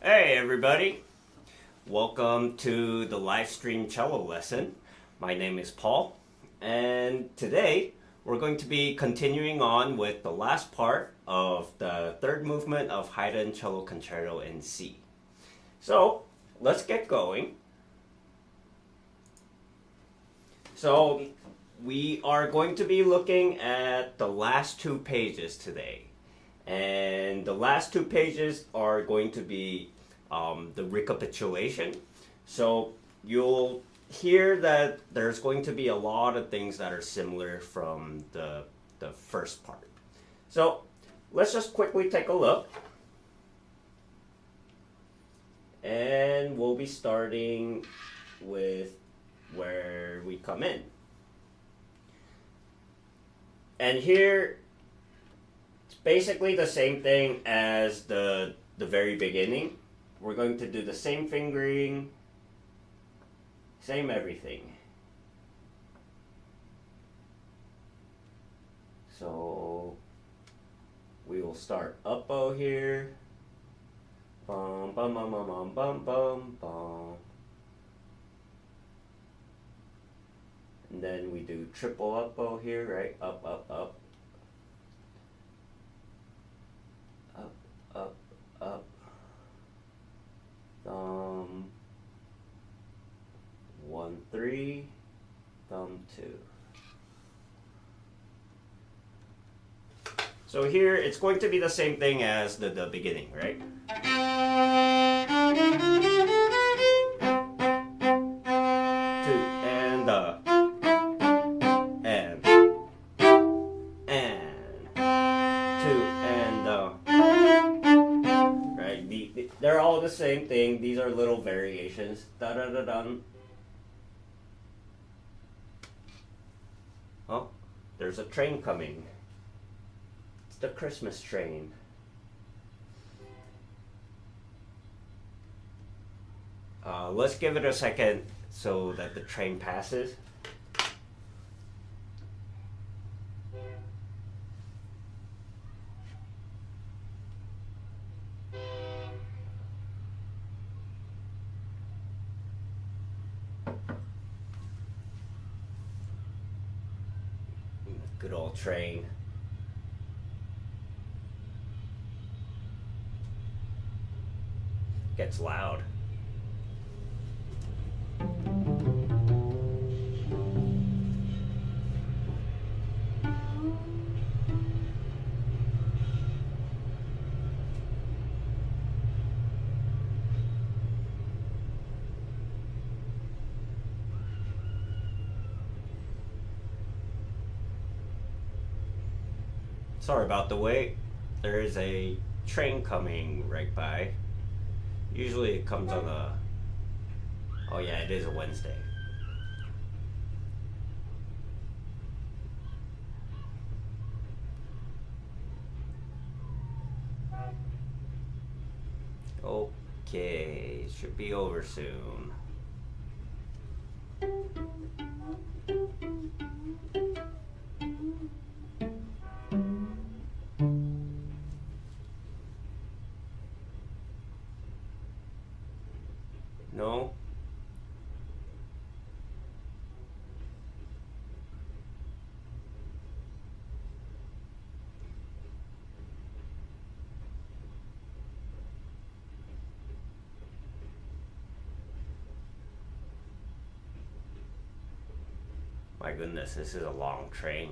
Hey everybody, welcome to the live stream cello lesson. My name is Paul, and today we're going to be continuing on with the last part of the third movement of Haydn Cello Concerto in C. So let's get going. So we are going to be looking at the last two pages today. And the last two pages are going to be the recapitulation. So you'll hear that there's going to be a lot of things that are similar from the first part. So let's just quickly take a look. And we'll be starting with where we come in. And here, it's basically the same thing as the very beginning. We're going to do the same fingering, same everything. So we will start up bow here. Bum bum bum bum bum bum bum bum. And then we do triple up bow here, right? Up, up, up. Up, up, up. Thumb 1, 3, thumb 2. So here it's going to be the same thing as the beginning, right? They're all the same thing. These are little variations. Da da da dun. Oh, there's a train coming. It's the Christmas train. Let's give it a second so that the train passes. Good old train. Gets loud. Sorry about the wait. There is a train coming right by. Usually it comes on a... Oh yeah, it is a Wednesday. Okay, it should be over soon. No? My goodness, this is a long train.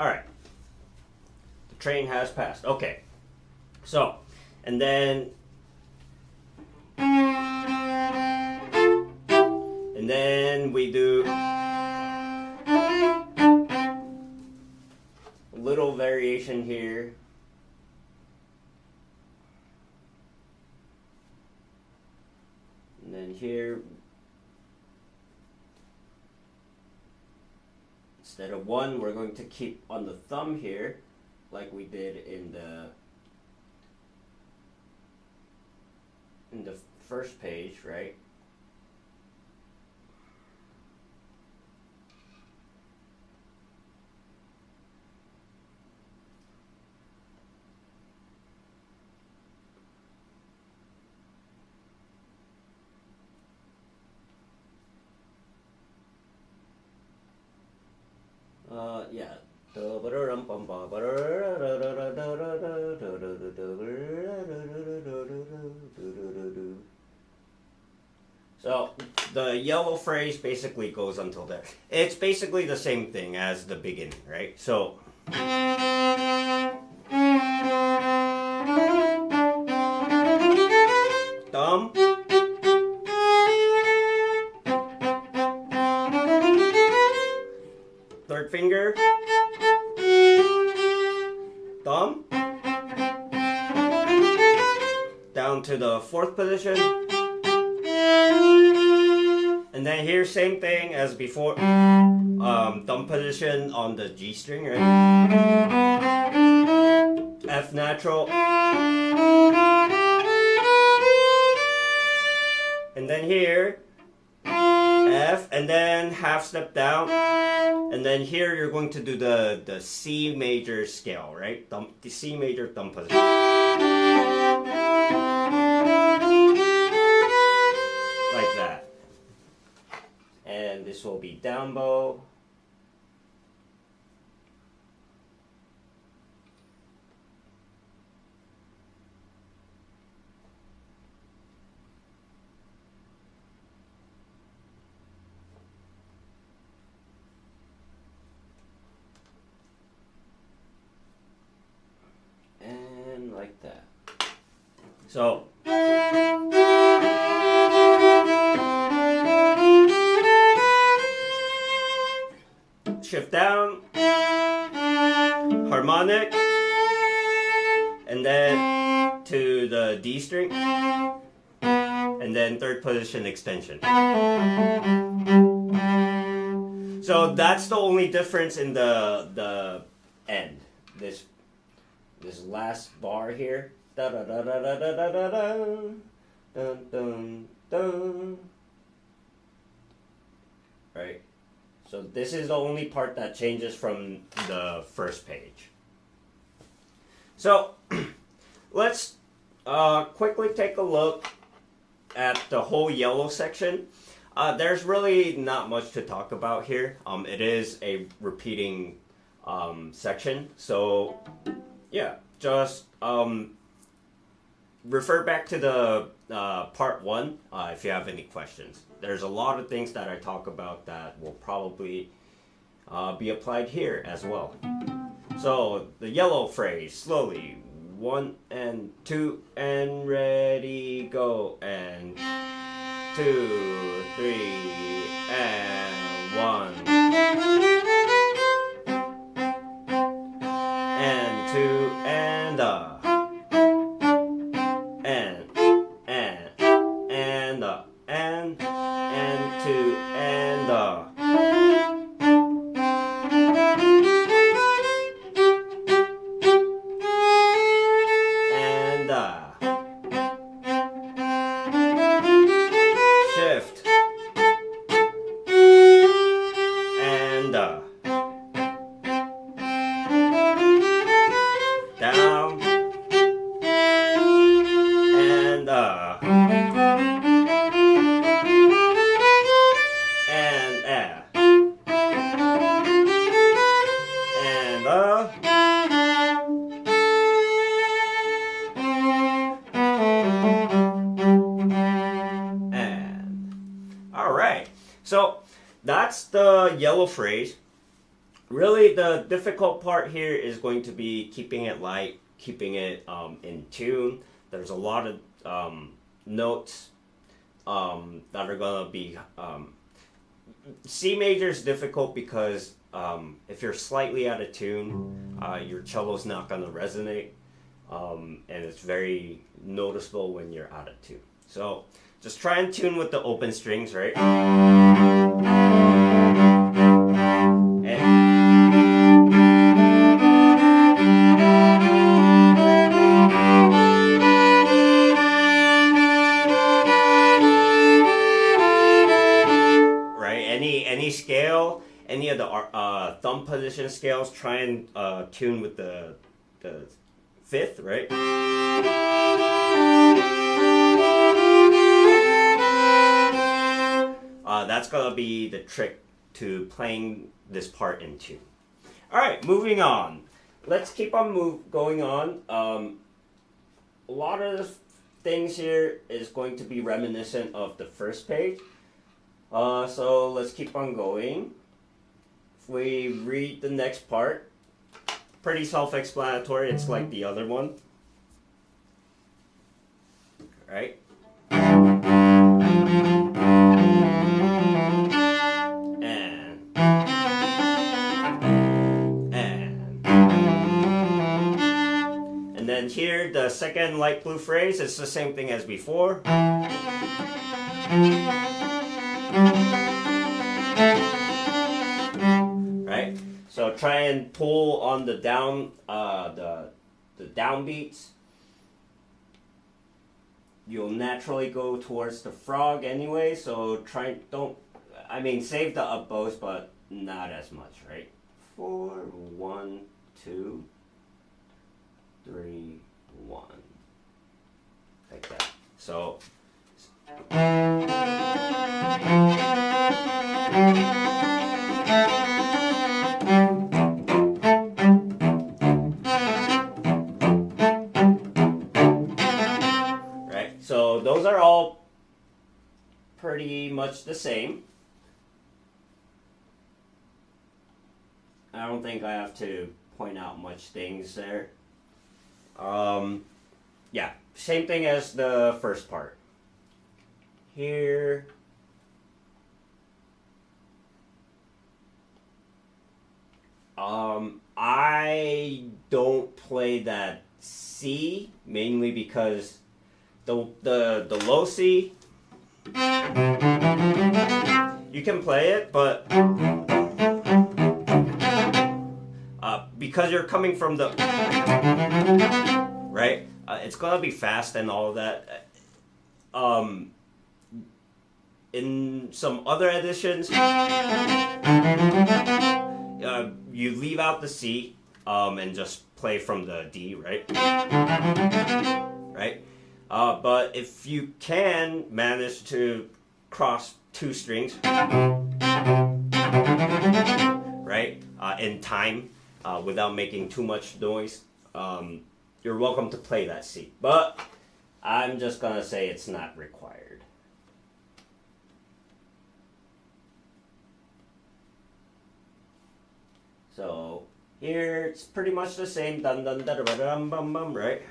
All right. The train has passed. Okay. So, and then we do a little variation here. And then here, instead of 1, we're going to keep on the thumb here, like we did in the first page, right? Yeah. So the yellow phrase basically goes until there. It's basically the same thing as the beginning, right? So thumb, third finger, thumb, down to the 4th position, and then here same thing as before, thumb position on the G string, right? F natural, and then here F, and then half step down, and then here you're going to do the C major scale, right? The C major thumb position. Like that. And this will be down bow. Like that. So shift down, harmonic, and then to the D string, and then 3rd position extension. So that's the only difference in the end. This last bar here, da da da da da da da da da, dun dun dun. Right. So this is the only part that changes from the first page. So let's quickly take a look at the whole yellow section. There's really not much to talk about here. It is a repeating section, so yeah, just refer back to the part 1 if you have any questions. There's a lot of things that I talk about that will probably be applied here as well. So the yellow phrase, slowly, 1 and 2 and ready, go, and 2, 3 and 1 and 2 and and 2 and shift and down and all right. So that's the yellow phrase. really the difficult part here is going to be keeping it light, keeping it in tune. There's a lot of notes that are gonna be C major is difficult because if you're slightly out of tune, your cello's not gonna resonate, and it's very noticeable when you're out of tune. So just try and tune with the open strings, right? Any scale, any of the thumb position scales, try and tune with the fifth, right? That's gonna be the trick to playing this part in tune. All right, moving on. Let's keep on going on. A lot of the things here is going to be reminiscent of the first page. So let's keep on going. If we read the next part, pretty self-explanatory. It's like the other one. Right? And then here, the second light blue phrase, it's the same thing as before. Right? So try and pull on the down, the downbeats. You'll naturally go towards the frog anyway, so save the up bows, but not as much, right? 4, 1, 2, 3, 1. Like that. So So those are all pretty much the same. I don't think I have to point out much things there. Yeah, same thing as the first part. Here. I don't play that C, mainly because the low C, you can play it, but because you're coming from the right, it's gonna be fast and all of that. In some other editions, you leave out the C and just play from the D, right? Right? But if you can manage to cross two strings, right, in time, without making too much noise, you're welcome to play that C. But I'm just gonna say it's not required. So here it's pretty much the same, dun dun da da dum bum bum, right?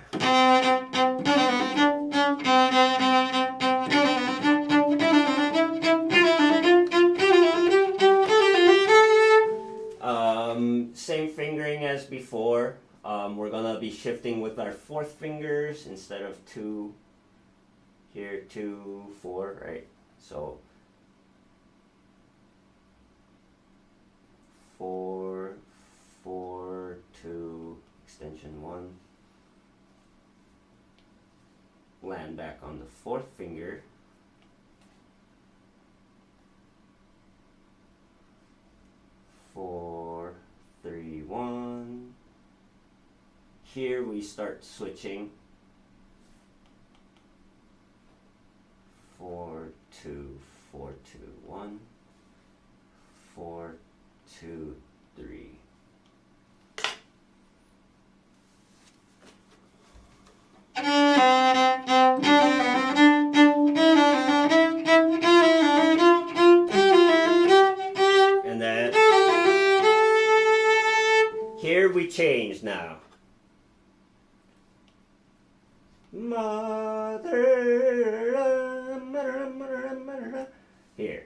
Same fingering as before. We're gonna be shifting with our fourth fingers instead of 2. Here 2, 4, right? So 4, 4, 2, extension 1. Land back on the fourth finger. Four, 3, 1. Here we start switching. 4, 2, 4, 2, 1. 4, 2, 3. And then here we change now. Mother, here.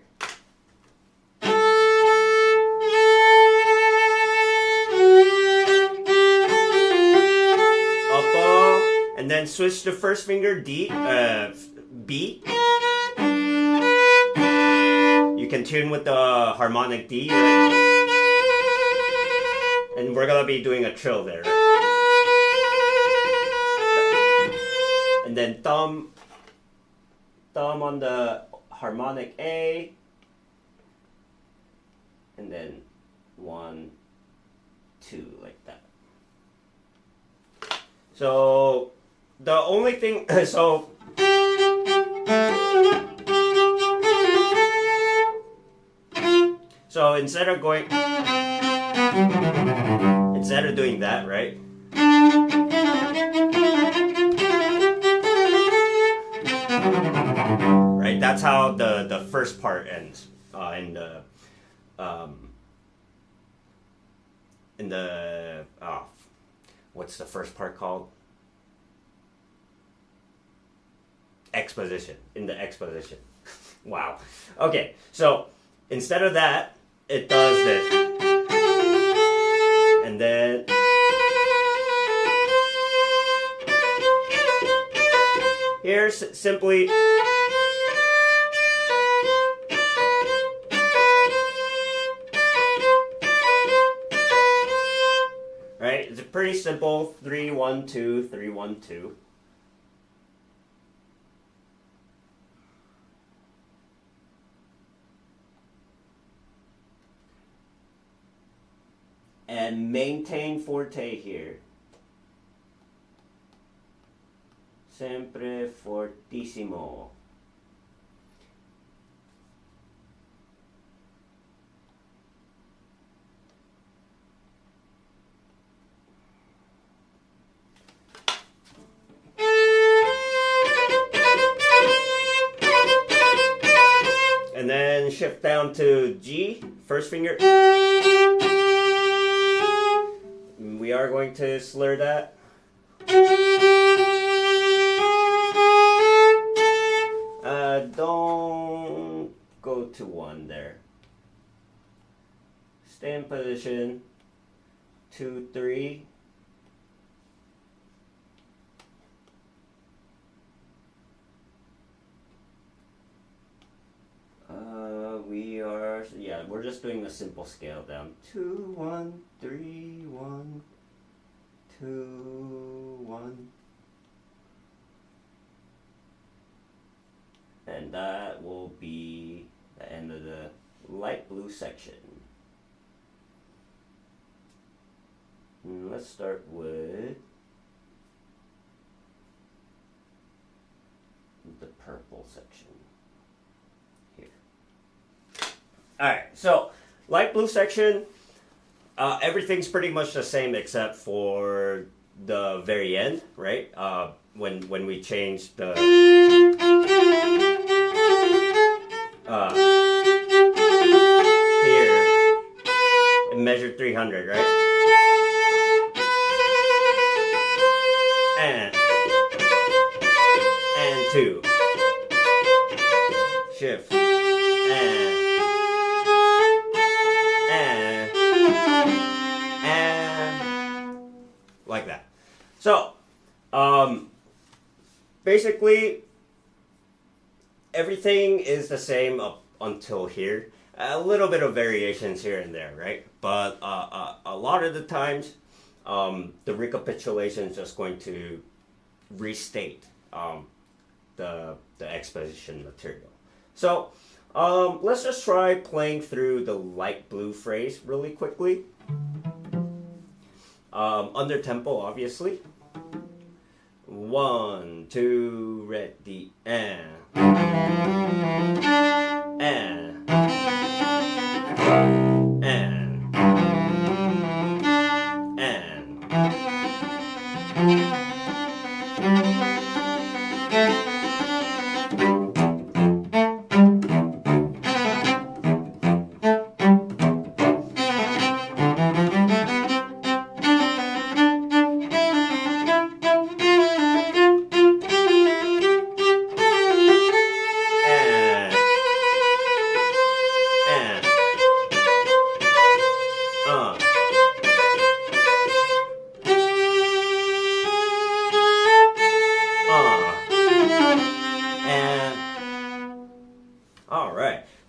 And then switch the first finger B. You can tune with the harmonic D, right? And we're gonna be doing a trill there. And then thumb on the harmonic A, and then 1, 2, like that. So the only thing, so instead of doing that, right? Right, that's how the first part ends in the what's the first part called? Exposition. In the exposition. Wow. Okay, so instead of that, it does this. And then here's simply right? It's a pretty simple 3-1-2, 3-1-2. And maintain forte here. Sempre fortissimo. And then shift down to G, first finger. We are going to slur that. Don't go to 1 there. Stay in position. 2, 3. We're just doing a simple scale down. 2, 1, 3, 1, 2, 1. And that will be the end of the light blue section. And let's start with the purple section. Alright, so light blue section, everything's pretty much the same except for the very end, right? When we change the here, in measure 300, right? And 2, shift, and like that. So, basically, everything is the same up until here. A little bit of variations here and there, right? But a lot of the times, the recapitulation is just going to restate the exposition material. So, let's just try playing through the light blue phrase really quickly. Under tempo, obviously. 1, 2, ready, and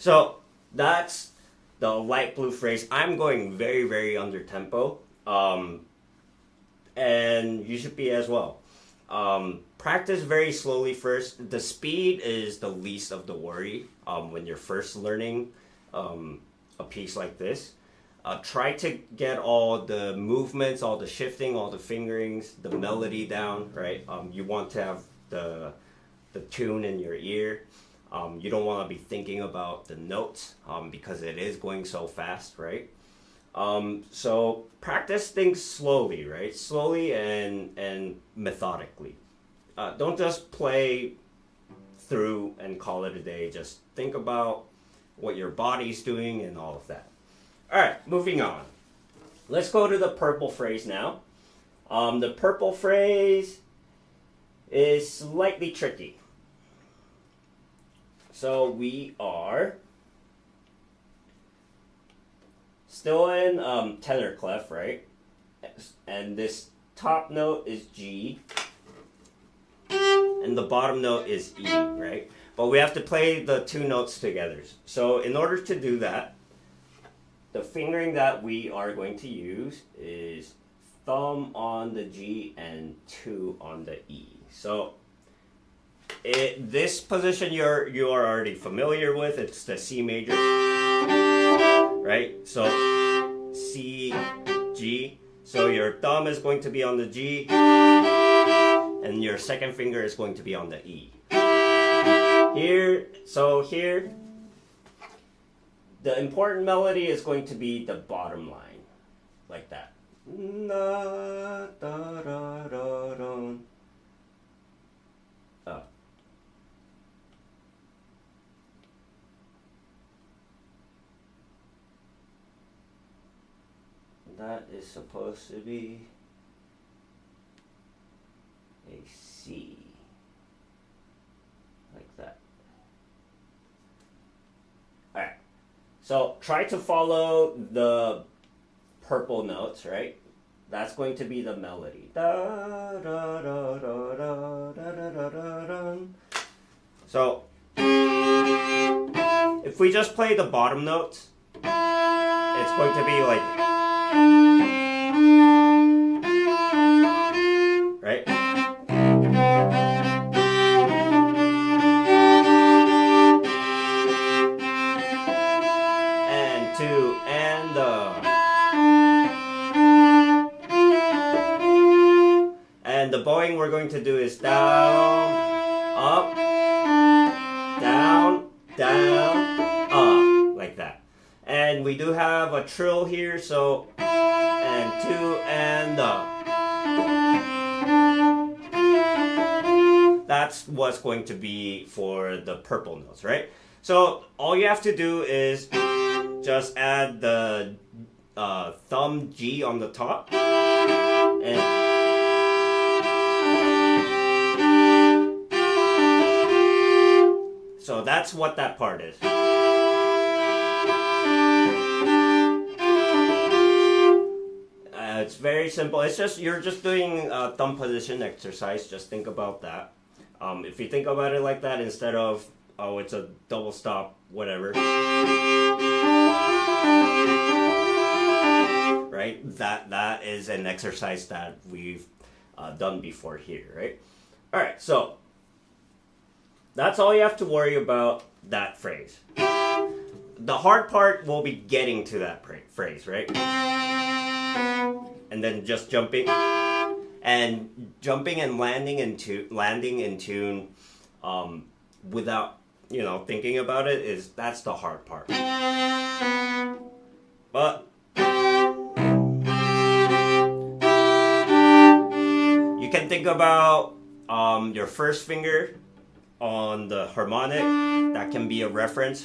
So that's the light blue phrase. I'm going very, very under tempo, and you should be as well. Practice very slowly first. The speed is the least of the worry when you're first learning a piece like this. Try to get all the movements, all the shifting, all the fingerings, the melody down, right? You want to have the tune in your ear. You don't want to be thinking about the notes because it is going so fast, right? So practice things slowly, right? Slowly and methodically. Don't just play through and call it a day. Just think about what your body's doing and all of that. All right, moving on. Let's go to the purple phrase now. The purple phrase is slightly tricky. So we are still in tenor clef, right? And this top note is G, and the bottom note is E, right? But we have to play the two notes together. So in order to do that, the fingering that we are going to use is thumb on the G and 2 on the E. So this position you are already familiar with. It's the C major, right? So C, G. So your thumb is going to be on the G, and your second finger is going to be on the E. Here, the important melody is going to be the bottom line, like that. That is supposed to be a C, like that. Alright, so try to follow the purple notes, right? That's going to be the melody. Da, da, da, da, da, da, da, da, da. So, if we just play the bottom notes, it's going to be like, right? And 2 and and the bowing we're going to do is down, up, down, down, up, like that. And we do have a trill here, so, and 2 and that's what's going to be for the purple notes, right? So all you have to do is just add the thumb G on the top, and so that's what that part is. It's very simple. It's just, you're just doing a thumb position exercise. Just think about that. If you think about it like that instead of, oh, it's a double stop, whatever. Right? That is an exercise that we've done before here, right? All right, so that's all you have to worry about that phrase. The hard part will be getting to that phrase, right? And then just jumping and landing in tune without, thinking about it, that's the hard part. But you can think about your first finger on the harmonic. That can be a reference,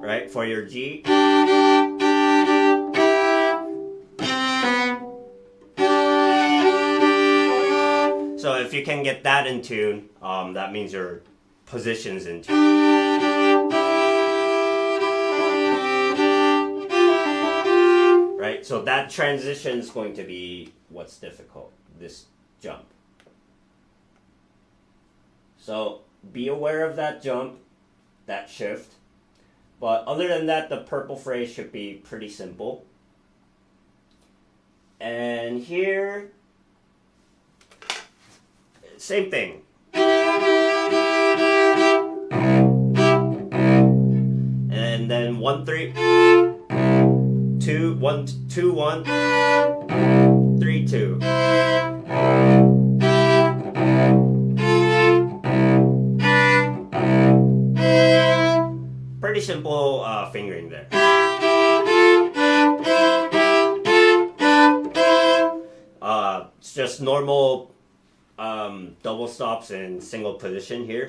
right, for your G. So if you can get that in tune, that means your position's in tune. Right? So that transition is going to be what's difficult, this jump. So be aware of that jump that shift. But other than that, the purple phrase should be pretty simple. And here, same thing. And then 1 3 2 1 2 1 3 2. Pretty simple fingering there. It's just normal double stops in single position here.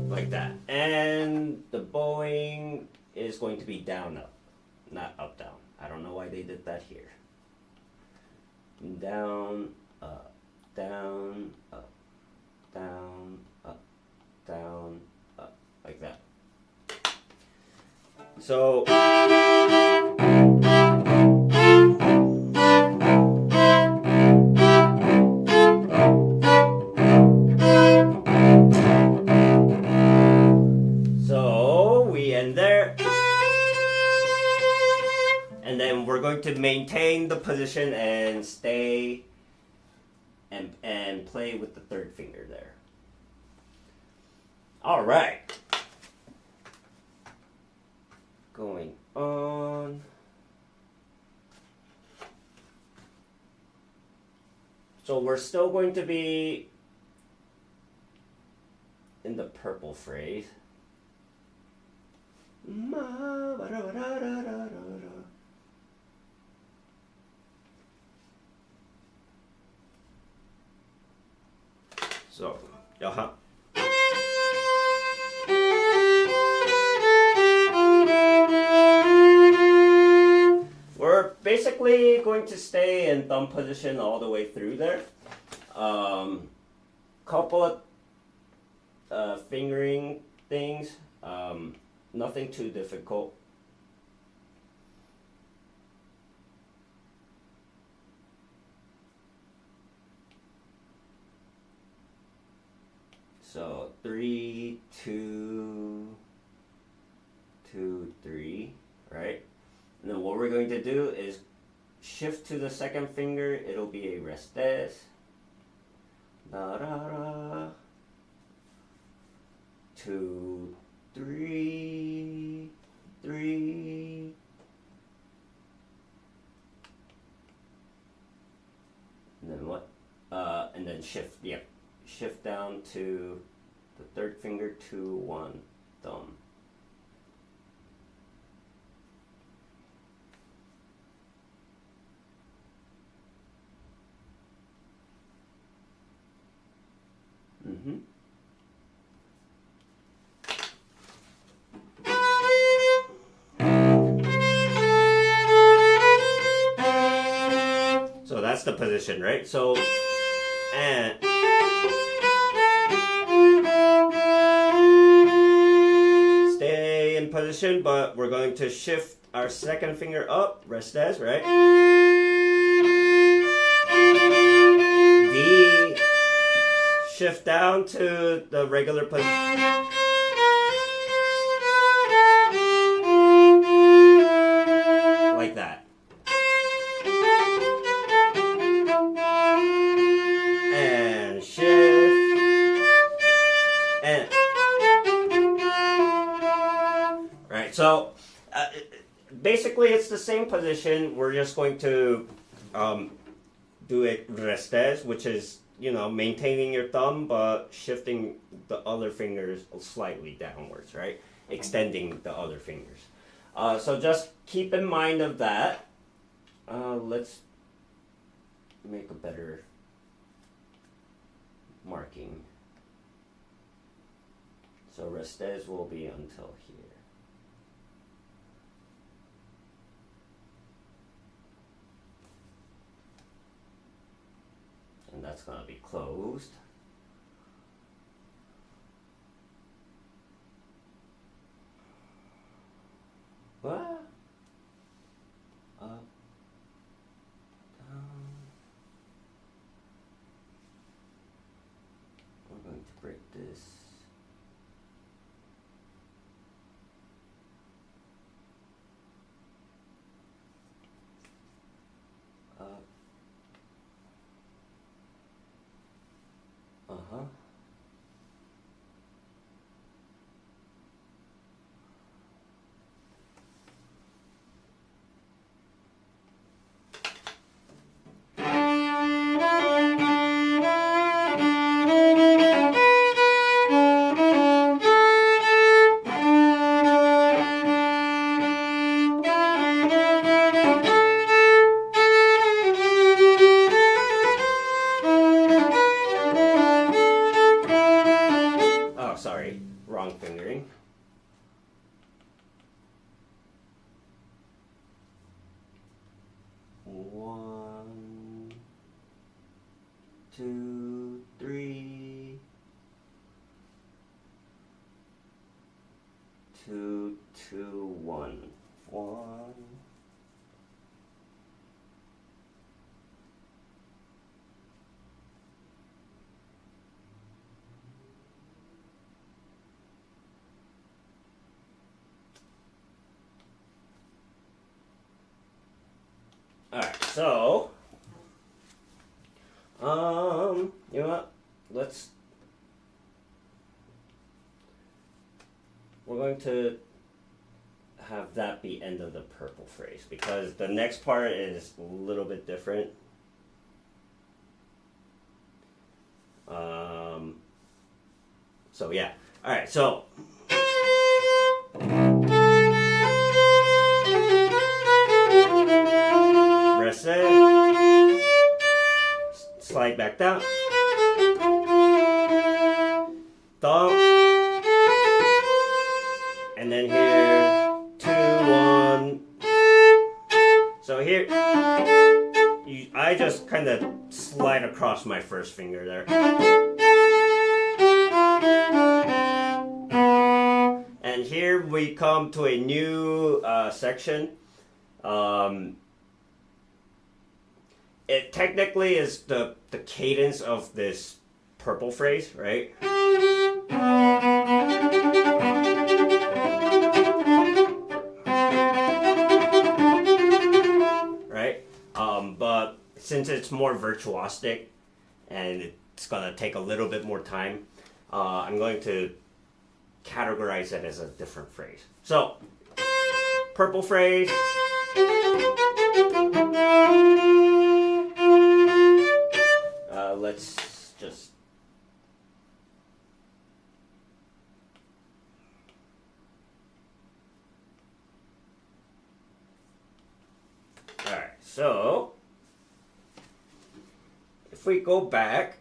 Like that. And the bowing is going to be down up, not up down. I don't know why they did that here. Down, up, down, up, down, up, down, up, like that. So we end there. And then we're going to maintain the position and stay and play with the third finger there. All right. Going on. So we're still going to be in the purple phrase. So, we're basically going to stay in thumb position all the way through there. Couple of fingering things, nothing too difficult. So 3 2 2 3, right? And then what we're going to do is shift to the second finger. It'll be a restes. Da da da. 2 3 3. And then what? And then shift. Yep. Shift down to the third finger, 2 1 thumb. So that's the position, right? So, and stay in position, but we're going to shift our second finger up, restes, right? D, shift down to the regular position. Like that. And shift. And. Right, so basically it's the same position. We're just going to do it restes, which is, you know, maintaining your thumb but shifting the other fingers slightly downwards, right? Extending the other fingers. So just keep in mind of that. Let's make a better marking. So restes will be until here. And that's going to be closed. What? Up, down. 1, 2, 3, 2, 2, 1, 1. Alright, so you know what? We're going to have that be end of the purple phrase because the next part is a little bit different. So yeah. Alright, so press it, slide back down, thumb, and then here 2, 1. So here I just kind of slide across my first finger there. And here we come to a new section. It technically is the cadence of this purple phrase, right? Right? But since it's more virtuosic and it's gonna take a little bit more time, I'm going to categorize it as a different phrase. So, purple phrase. Let's just alright, so if we go back,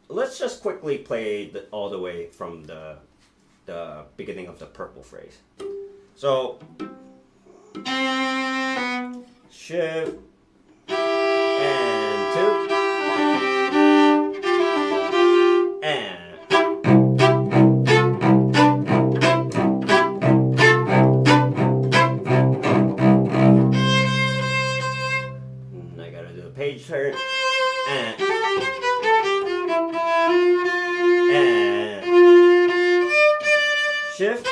let's just quickly play all the way from the beginning of the purple phrase. So shift and 2 and I gotta do a page turn and shift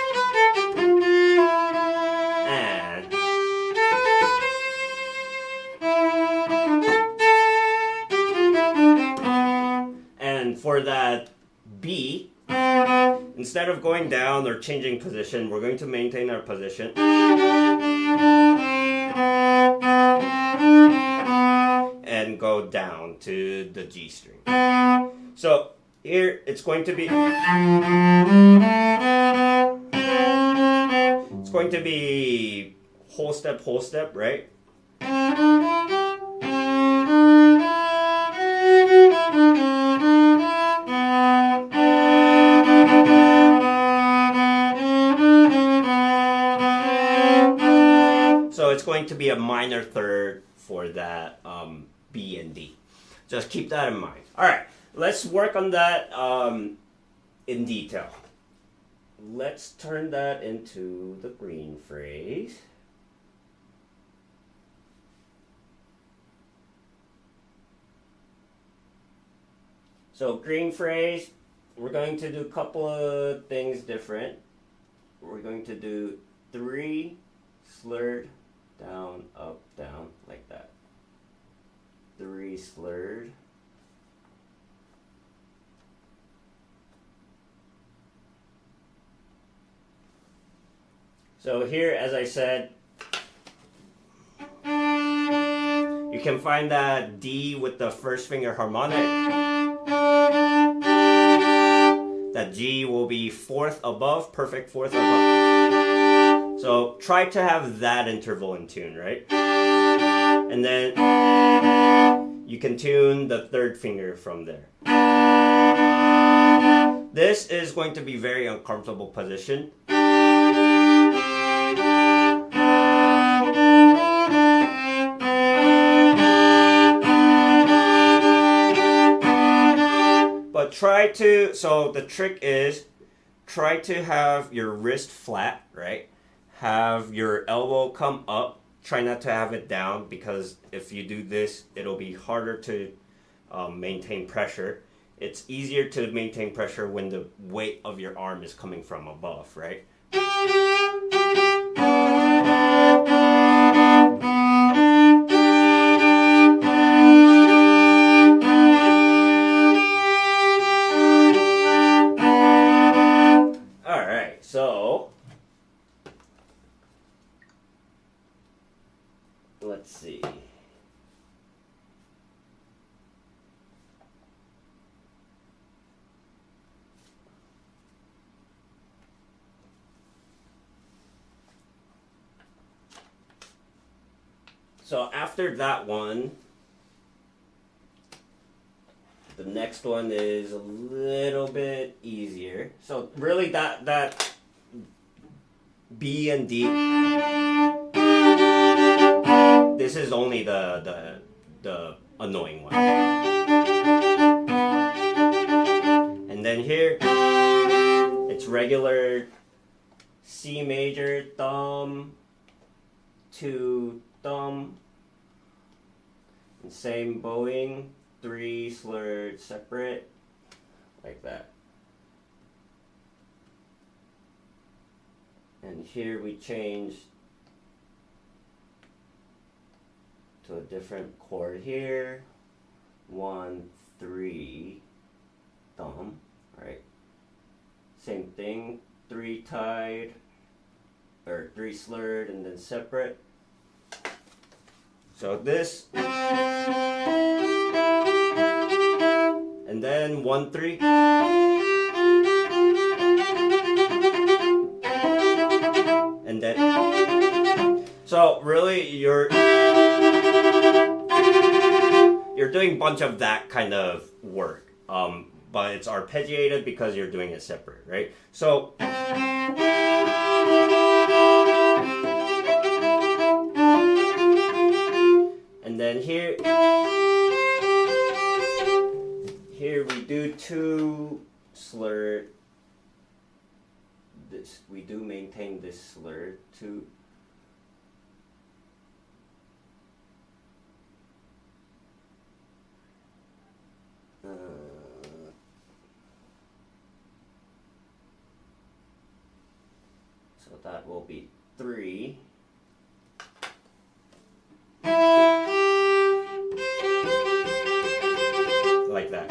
and for that B, instead of going down or changing position, we're going to maintain our position and go down to the G string. So here it's going to be whole step, right? So it's going to be a minor third for that B and D. Just keep that in mind. All right, let's work on that in detail. Let's turn that into the green phrase. So green phrase, we're going to do a couple of things different. We're going to do 3 slurred, down, up, down, like that. 3 slurred. So here, as I said, you can find that D with the first finger harmonic. That G will be 4th above, perfect 4th above. So try to have that interval in tune, right? And then you can tune the 3rd finger from there. This is going to be very uncomfortable position. so the trick is try to have your wrist flat, right? Have your elbow come up. Try not to have it down, because if you do this, it'll be harder to maintain pressure. It's easier to maintain pressure when the weight of your arm is coming from above, right? Alright, so let's see. So after that one, the next one is a little bit easier. So really that B and D, this is only the annoying one. And then here, it's regular C major, thumb to thumb, and same bowing, 3 slurred separate, like that. And here we change to a different chord here, 1, 3, thumb, right? Same thing, 3 tied, or 3 slurred and then separate. So this, and then 1, 3, and then, so really you're doing a bunch of that kind of work, but it's arpeggiated because you're doing it separate, right? So and then here we do 2 slurred. This we do maintain this slur 2. So that will be 3. Like that.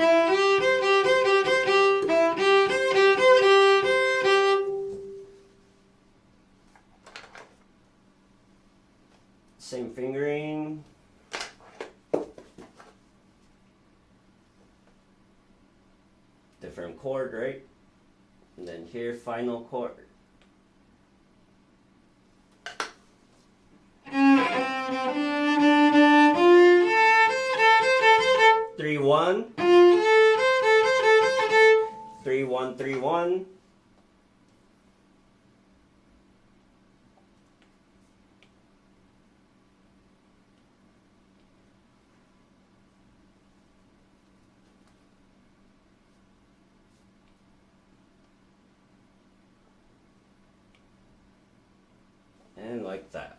Same fingering. Different chord, right? And then here, final chord. Three, 1, 3, 1, 3, 1. And like that.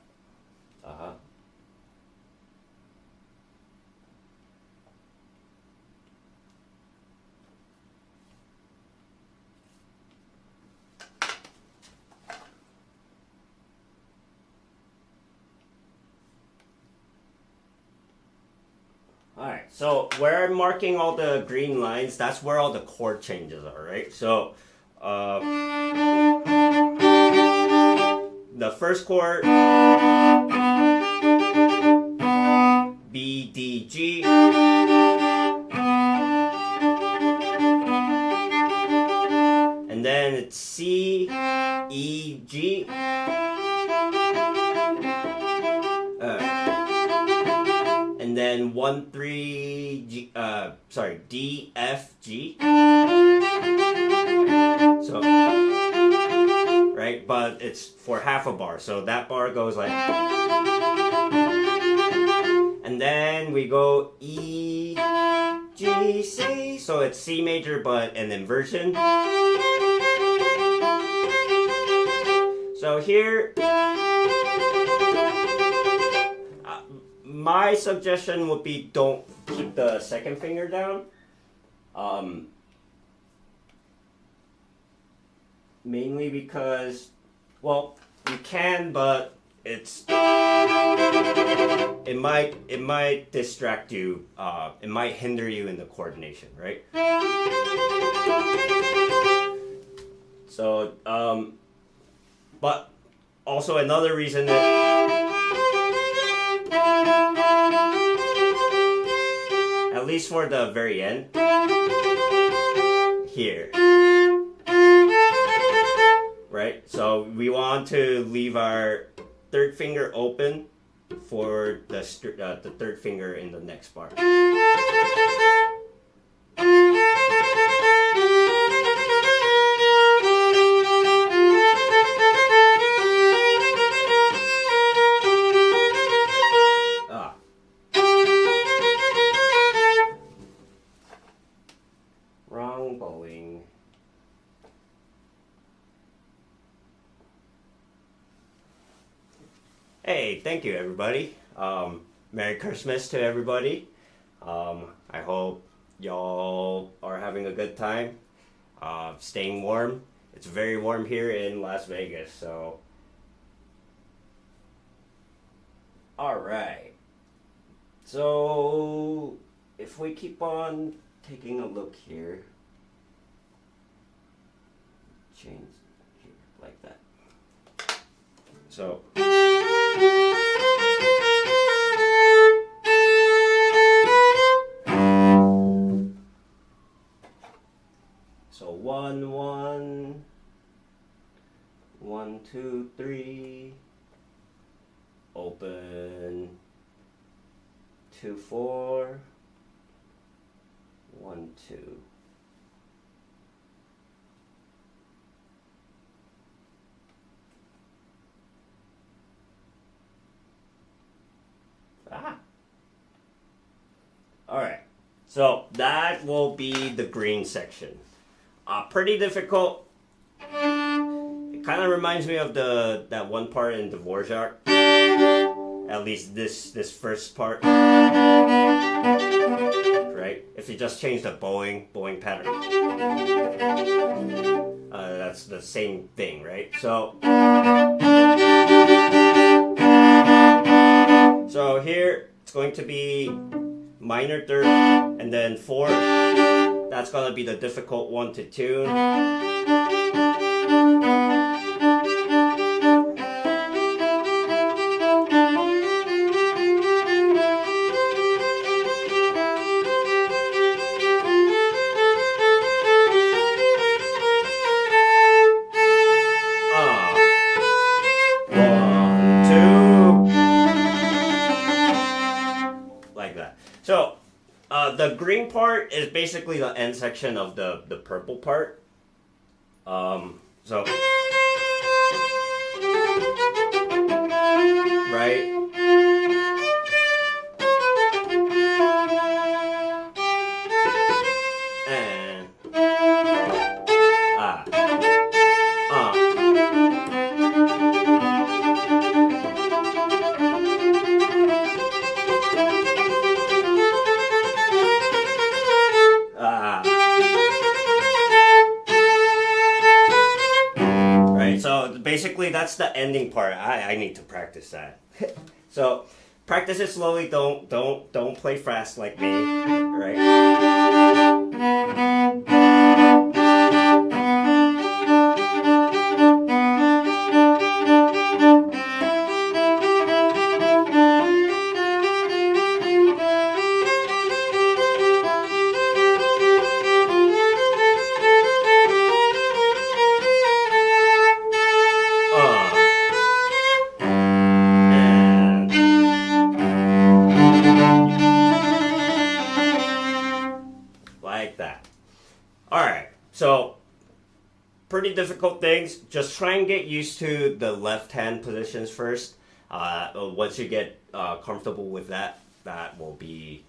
Alright, so where I'm marking all the green lines, that's where all the chord changes are, right? So, the first chord, B, D, G. And then it's C, E, G. And then 1, 3, G, D, F, G. So, right, but it's for half a bar, so that bar goes like, and then we go E, G, G, C. So it's C major, but an inversion. So here, my suggestion would be don't keep the second finger down. Mainly because, well, you can, but it might distract you. It might hinder you in the coordination, right? So, but also another reason that, at least for the very end, here, right? So we want to leave our third finger open for the third finger in the next bar. Wrong bowing. Hey, thank you everybody. Merry Christmas to everybody. I hope y'all are having a good time, staying warm. It's very warm here in Las Vegas, so. Alright. So, if we keep on taking a look here, change here, like that. So. So 1, 1, 1, 2, 3, open, 2, 4, 1, 2. All right, so that will be the green section. Pretty difficult. It kind of reminds me of that one part in Dvorak. At least this first part, right? If you just change the bowing pattern, that's the same thing, right? So here it's going to be minor third, and then fourth. That's gonna be the difficult one to tune. So, the green part is basically the end section of the purple part. So, right? And, basically that's the ending part. I need to practice that. So practice it slowly. Don't play fast like me, right? So, pretty difficult things. Just try and get used to the left hand positions first. Once you get comfortable with that, that will be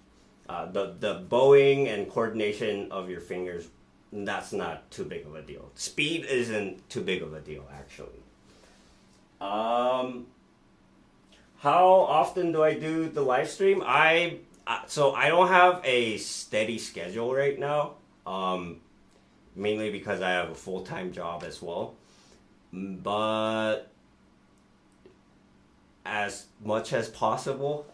the bowing and coordination of your fingers, that's not too big of a deal. Speed isn't too big of a deal, actually. How often do I do the live stream? So I don't have a steady schedule right now, mainly because I have a full-time job as well. But as much as possible,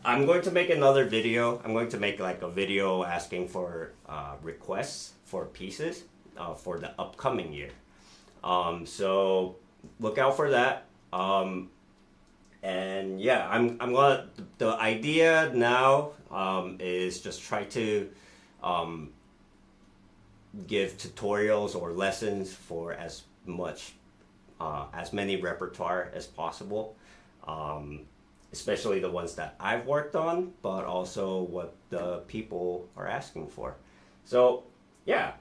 I'm going to make another video. I'm going to make like a video asking for requests for pieces for the upcoming year. So look out for that. And yeah, I'm gonna. The idea now is just try to give tutorials or lessons for as many repertoire as possible. Especially the ones that I've worked on, but also what the people are asking for. So yeah,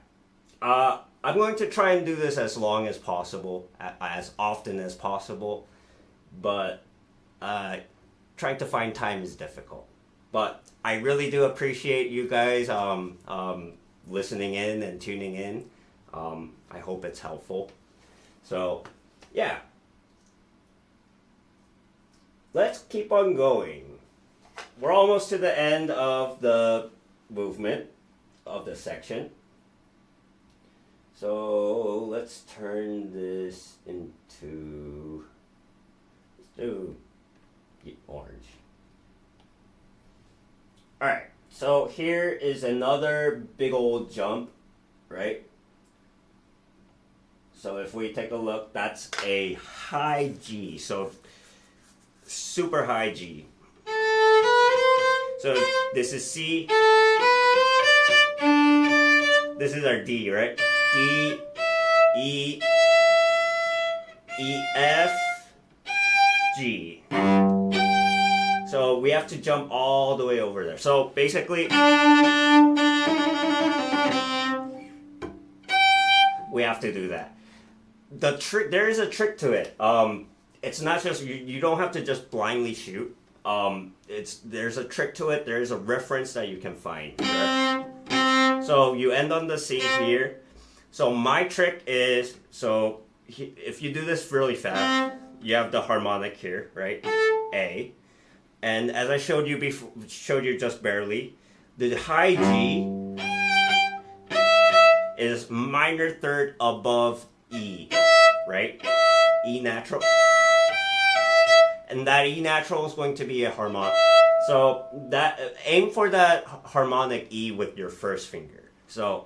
I'm going to try and do this as long as possible, as often as possible, but trying to find time is difficult. But I really do appreciate you guys listening in and tuning in. I hope it's helpful. So yeah. Let's keep on going. We're almost to the end of the movement of the section. So let's turn this into, let's do orange. Alright, so here is another big old jump, right? So if we take a look, that's a high G. So super high G. So this is C. This is our D, right? D, E, E, F, G. So we have to jump all the way over there. So basically, we have to do that. The trick, there is a trick to it. It's not just, you don't have to just blindly shoot. There's a trick to it. There's a reference that you can find. Right? So you end on the C here. So my trick is, if you do this really fast, you have the harmonic here, right? A. And as I showed you just barely, the high G is minor third above E, right? E natural. And that E natural is going to be a harmonic. So aim for that harmonic E with your first finger. So,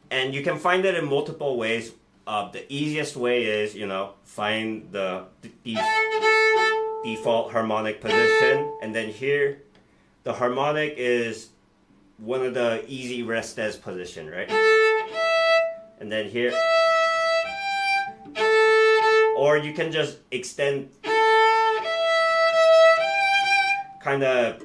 and you can find it in multiple ways. The easiest way is, find the default harmonic position, and then here, the harmonic is one of the easy restes position, right? And then here, or you can just extend, kind of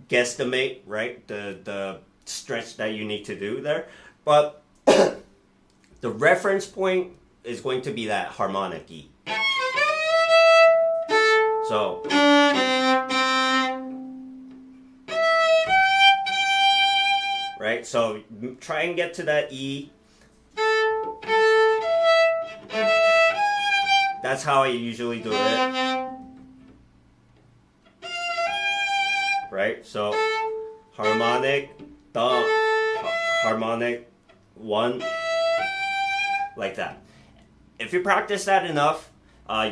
guesstimate, right? The stretch that you need to do there, but the reference point is going to be that harmonic E. So, right? So try and get to that E. That's how I usually do it. Right? So harmonic, the harmonic, one, like that. If you practice that enough,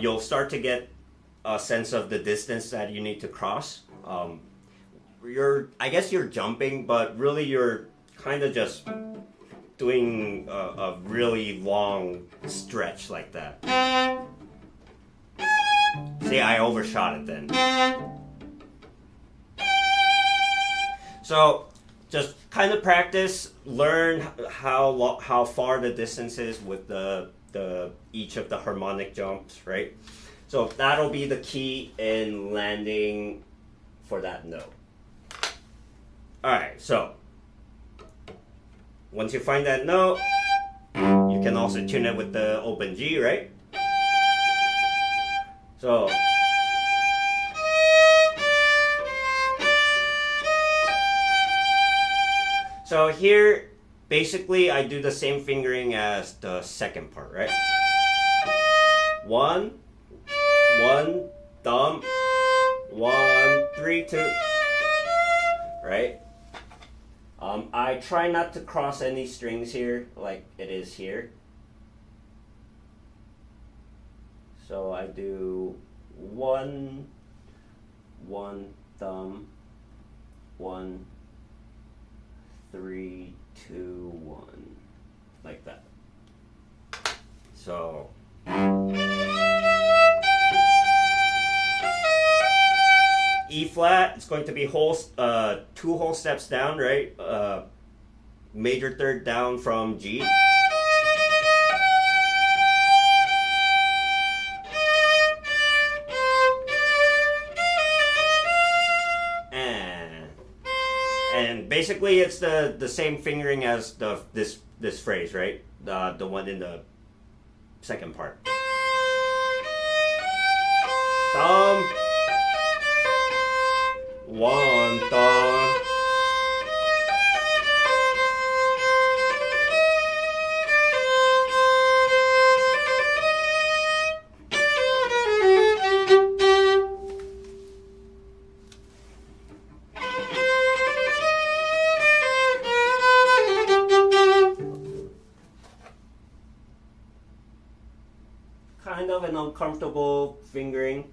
you'll start to get a sense of the distance that you need to cross. I guess you're jumping, but really you're kind of just doing a really long stretch like that. See, I overshot it then. So just kind of practice, learn how far the distance is with each of the harmonic jumps, right? So that'll be the key in landing for that note. Alright, so once you find that note, you can also tune it with the open G, right? So So here, basically, I do the same fingering as the second part, right? One, thumb, 1, 3, 2, right? I try not to cross any strings here, like it is here. So I do 1, thumb, 1, 3, 2, 1, like that. So E flat, it's going to be two whole steps down, right? Major third down from G. And basically it's the same fingering as this phrase, right? The one in the second part. Thumb, 1, thumb, kind of an uncomfortable fingering.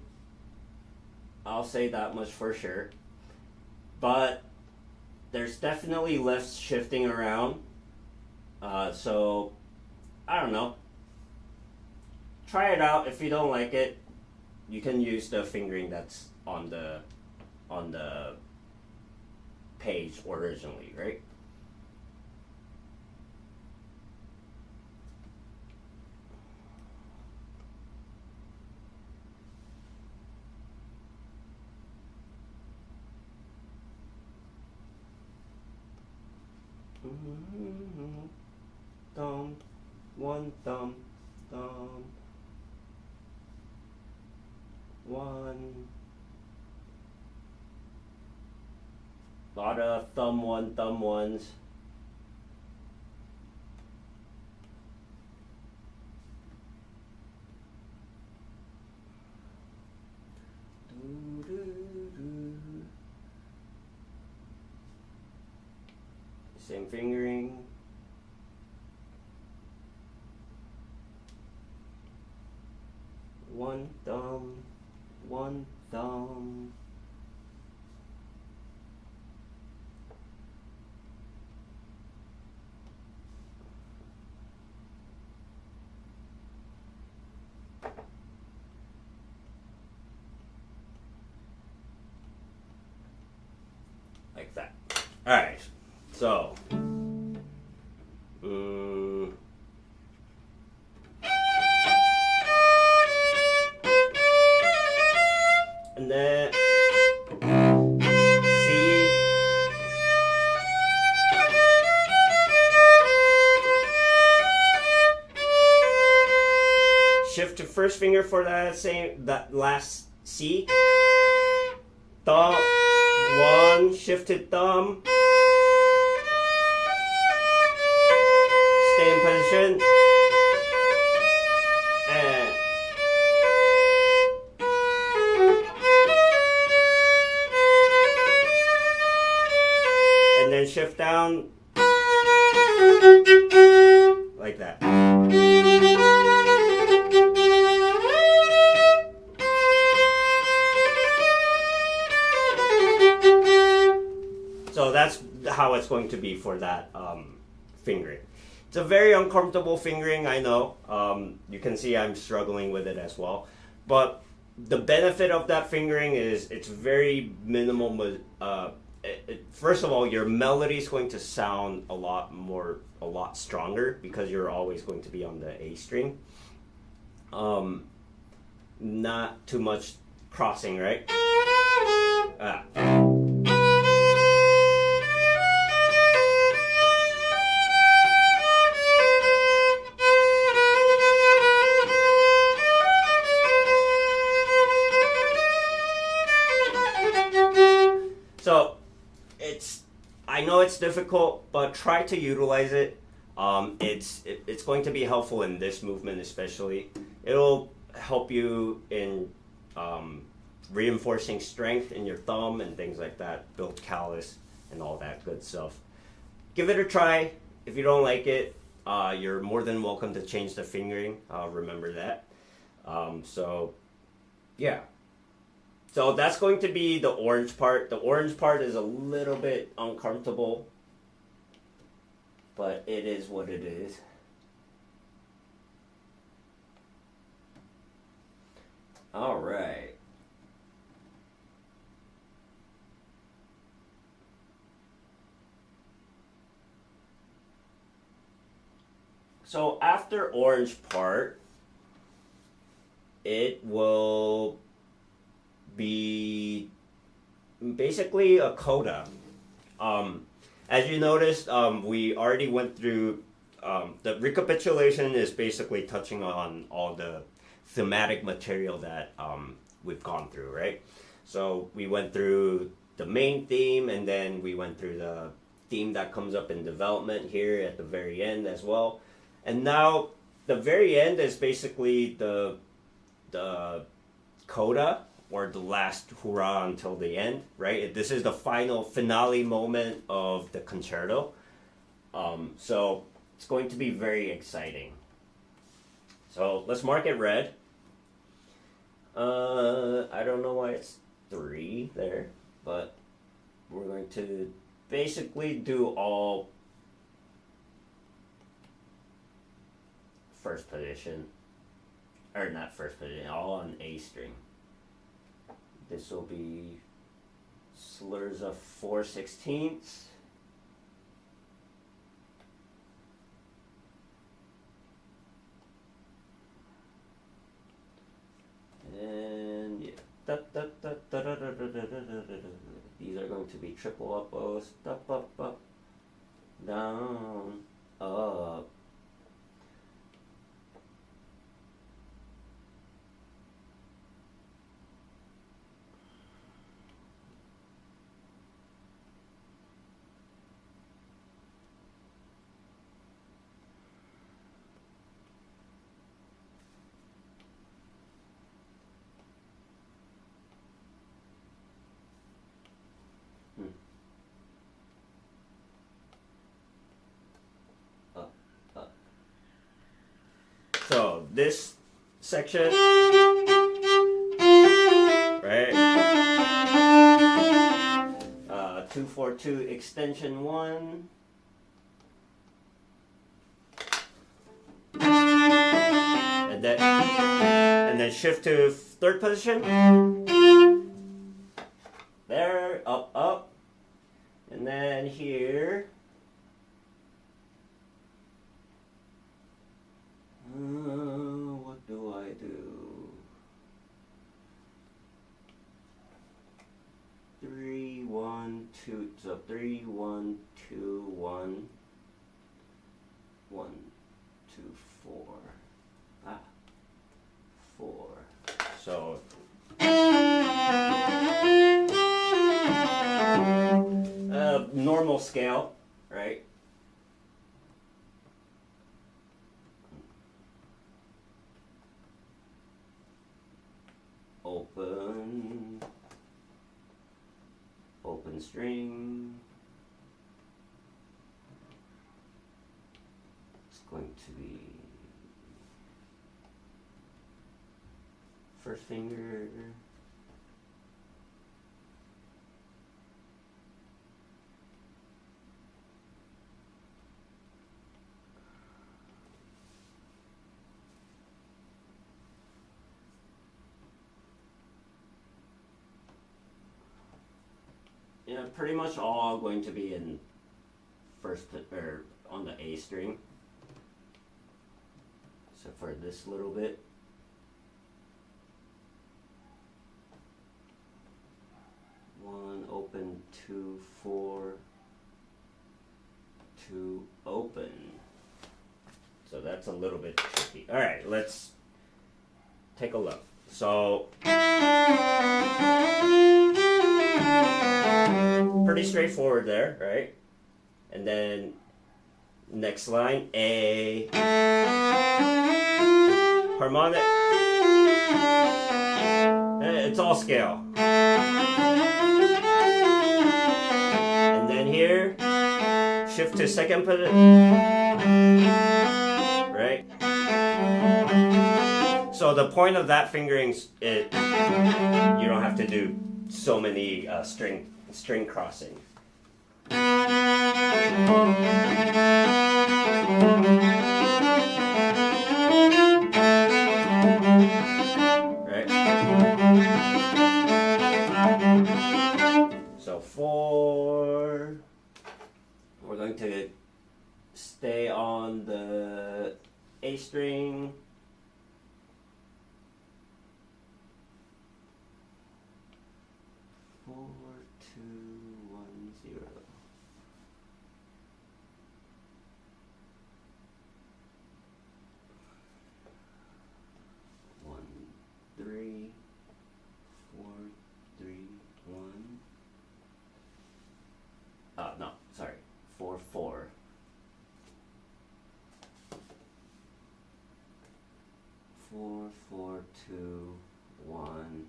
I'll say that much for sure. But there's definitely less shifting around. So I don't know. Try it out. If you don't like it, you can use the fingering that's on the page originally, right? Thumb, 1, thumb, 1. Lot of thumb 1, thumb 1s. Same fingering. One thumb, 1 thumb. Like that. All right. So. And then C, shift to first finger for that last C, thumb, 1, shifted thumb, stay in position, and then shift down like that. So that's how it's going to be for that fingering. It's a very uncomfortable fingering, I know. You can see I'm struggling with it as well. But the benefit of that fingering is it's very minimal. First of all, your melody is going to sound a lot stronger because you're always going to be on the A string. Not too much crossing, right? So I know know it's difficult, but try to utilize it. It's going to be helpful in this movement especially. It'll help you in reinforcing strength in your thumb and things like that, build callus and all that good stuff. Give it a try. If you don't like it, you're more than welcome to change the fingering. Remember that. So, yeah. So that's going to be the orange part. The orange part is a little bit uncomfortable, but it is what it is. All right. So after orange part, it will be basically a coda. As you noticed, we already went through, the recapitulation is basically touching on all the thematic material that we've gone through, right? So we went through the main theme, and then we went through the theme that comes up in development here at the very end as well. And now the very end is basically the coda, or the last hurrah until the end, right? This is the final finale moment of the concerto. So it's going to be very exciting. So let's mark it red. I don't know why it's 3 there, but we're going to basically do all first position, or not first position, all on A string. This will be slurs of 4/16. And yeah, these are going to be triple up bows, up, up, up, down, up. So this section, right? 2/4/2 extension 1. And then shift to third position. There, up, up. And then here. What do I do? 3, 1, 2. So 3, 1, 2, 1, 1, 2, 4. 4. So normal scale, right? Open string. It's going to be first finger. Yeah, pretty much all going to be in first, or on the A string, except for this little bit. One open, 2, 4, 2 open. So that's a little bit tricky. All right, let's take a look. So pretty straightforward there, right? And then next line, A. Harmonic. It's all scale. And then here, shift to second position. Right? So the point of that fingering is you don't have to do so many string crossing. Right? So 4, we're going to stay on the A string. No, sorry, 4, 4. 4, 4, 2, 1.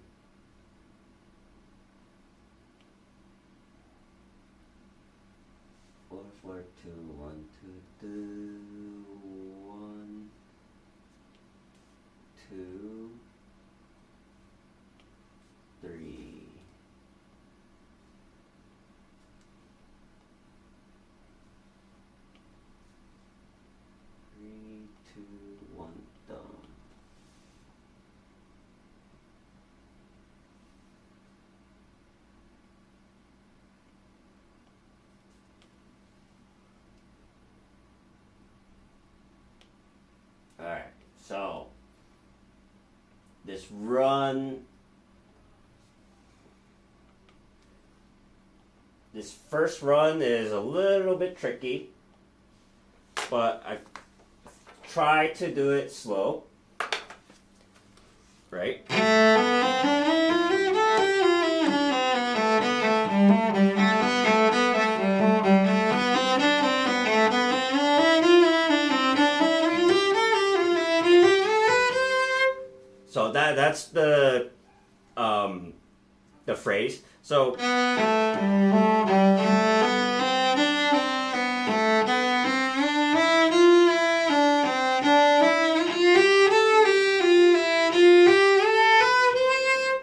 Four, 4, 2, 1, 2, 1, 2, 3. 3, 2, 1, done. Alright, so this run, this first run is a little bit tricky, but I try to do it slow, right? So that's the phrase. So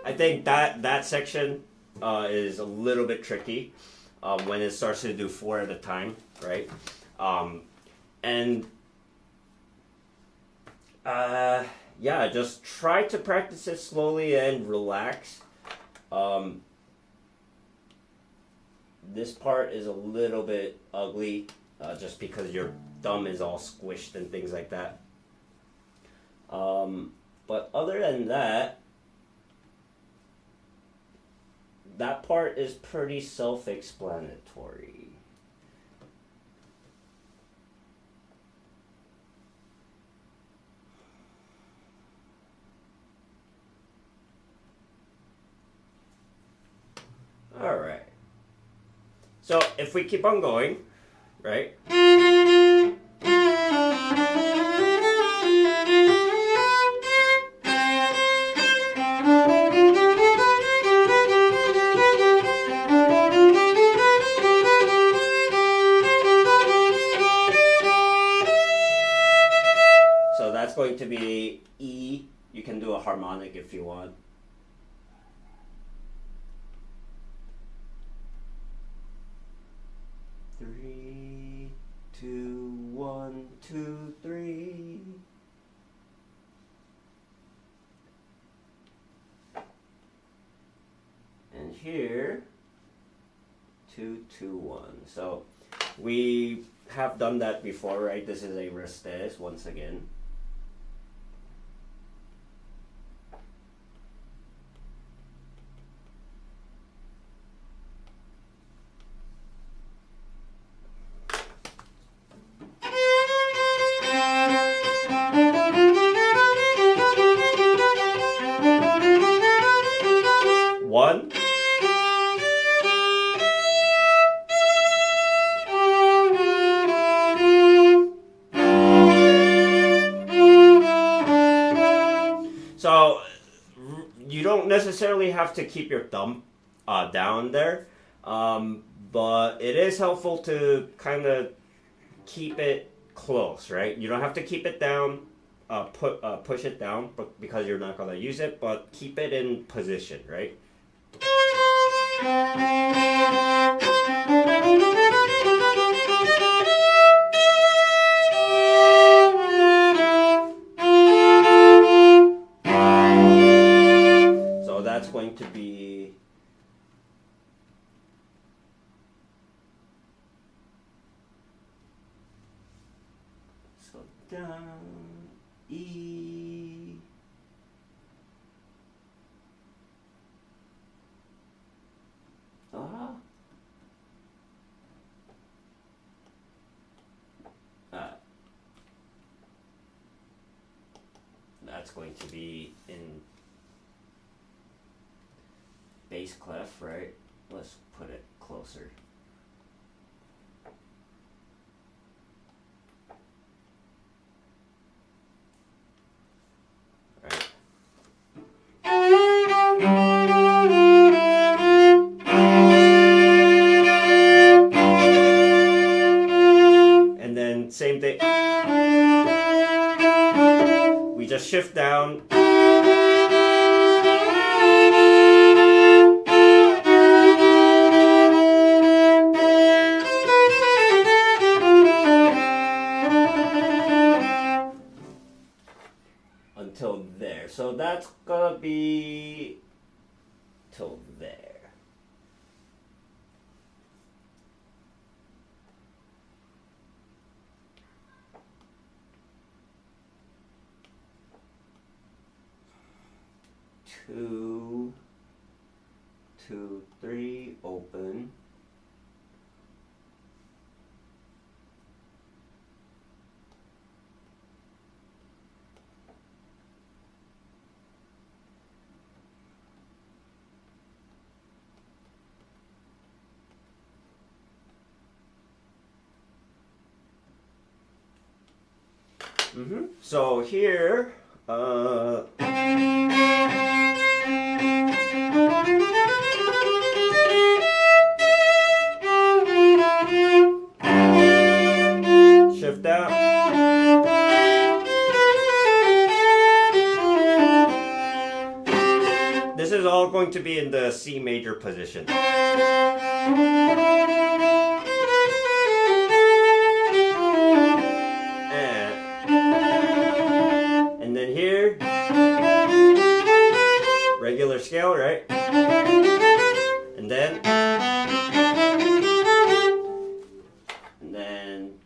I think that section is a little bit tricky when it starts to do 4 at a time, right? Yeah, just try to practice it slowly and relax. This part is a little bit ugly just because your thumb is all squished and things like that. But other than that, that part is pretty self-explanatory. All right. So if we keep on going, right? So that's going to be E. You can do a harmonic if you want. Three, 2, 1, 2, 3. And here, 2, 2, 1. So we have done that before, right? This is a restes once again. One. So you don't necessarily have to keep your thumb down there, but it is helpful to kind of keep it close, right? You don't have to keep it down, push it down, because you're not gonna use it, but keep it in position, right? So that's going to be down, E, that's going to be in bass clef, right? Let's put it closer. And then same thing. We just shift down. Until there. So that's gonna be till there. Two, 2, 3, open. So here, shift out. This is all going to be in the C major position. And then here, regular scale, right? And then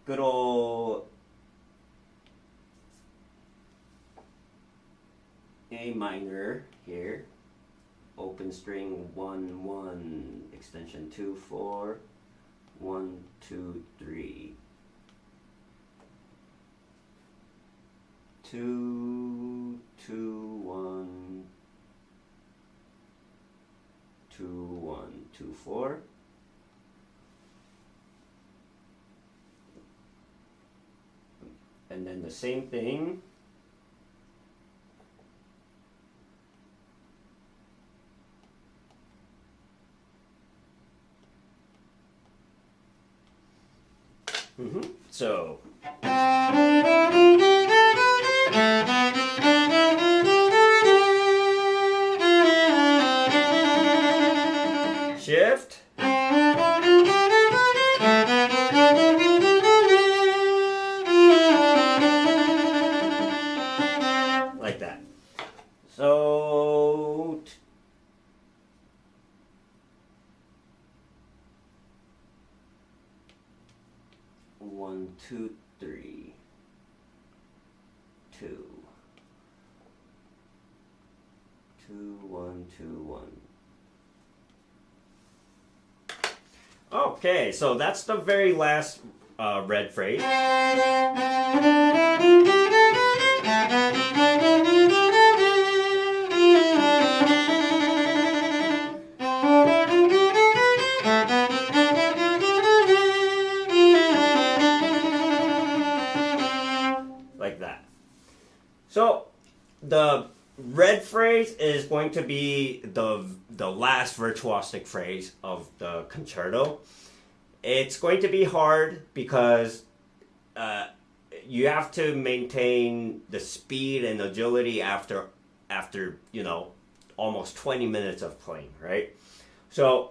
good old A minor here, open string 1 1, extension 2 4, 1 2 3, 2 2 1, 2 1 2 4. And then the same thing. So shift. Like that. So 1 2 3 2 2 1 2 1. Okay, so that's the very last red phrase. Like that. So the red phrase is going to be the last virtuosic phrase of the concerto. It's going to be hard because you have to maintain the speed and agility after almost 20 minutes of playing, right? So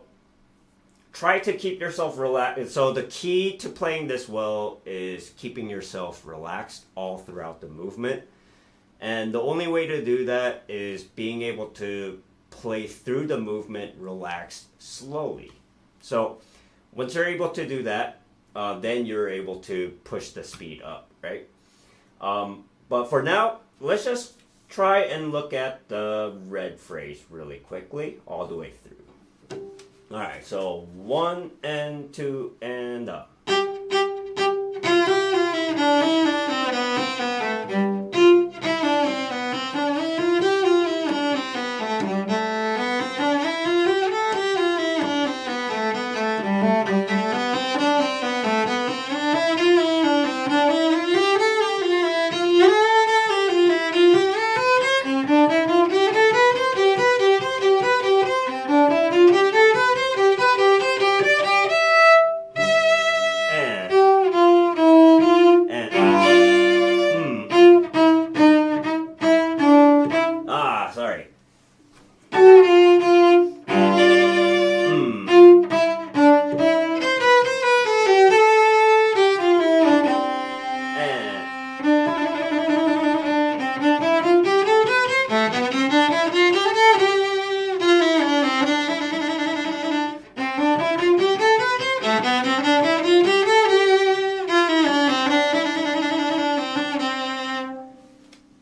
try to keep yourself relaxed. So the key to playing this well is keeping yourself relaxed all throughout the movement. And the only way to do that is being able to play through the movement relaxed slowly. So once you're able to do that, then you're able to push the speed up, right? But for now, let's just try and look at the red phrase really quickly, all the way through. All right, so 1 and 2 and up.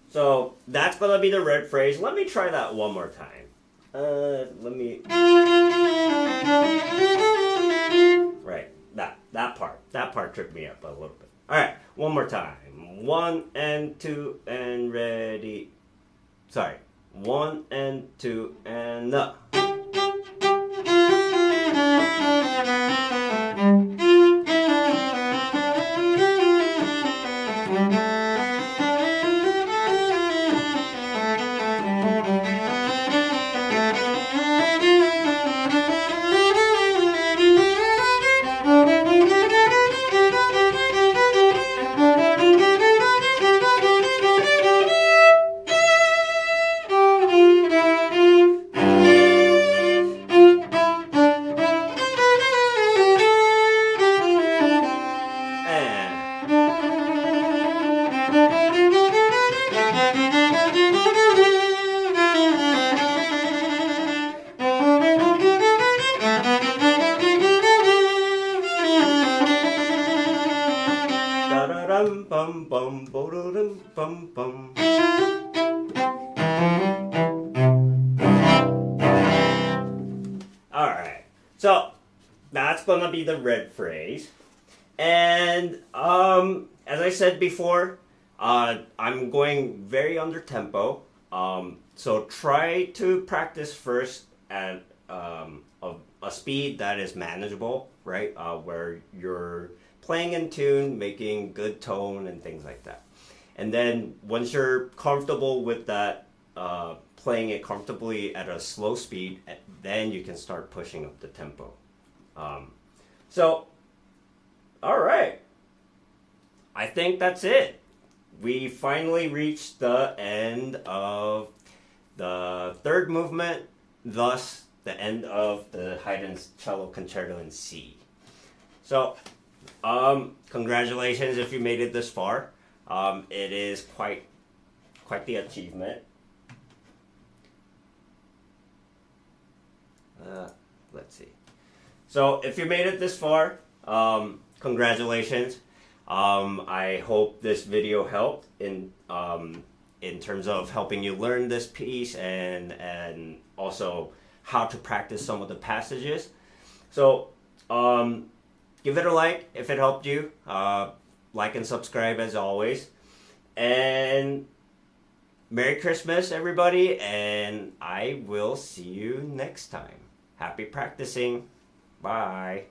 So that's gonna be the red phrase. Let me try that one more time. Right, that part tripped me up a little bit. All right, one more time. 1 and 2 and ready. Sorry, 1 and 2 and up. Bum bum bum bum bum. All right, so that's gonna be the red phrase, and as I said before, I'm going very under tempo. So try to practice first at a speed that is manageable, right? Where you're playing in tune, making good tone and things like that. And then once you're comfortable with that, playing it comfortably at a slow speed, then you can start pushing up the tempo. So, all right. I think that's it. We finally reached the end of the third movement, thus the end of the Haydn Cello Concerto in C. So, congratulations if you made it this far. It is quite the achievement. Let's see. So if you made it this far, congratulations. I hope this video helped in terms of helping you learn this piece and also how to practice some of the passages. So give it a like if it helped you. Like and subscribe as always. And Merry Christmas, everybody, and I will see you next time. Happy practicing. Bye.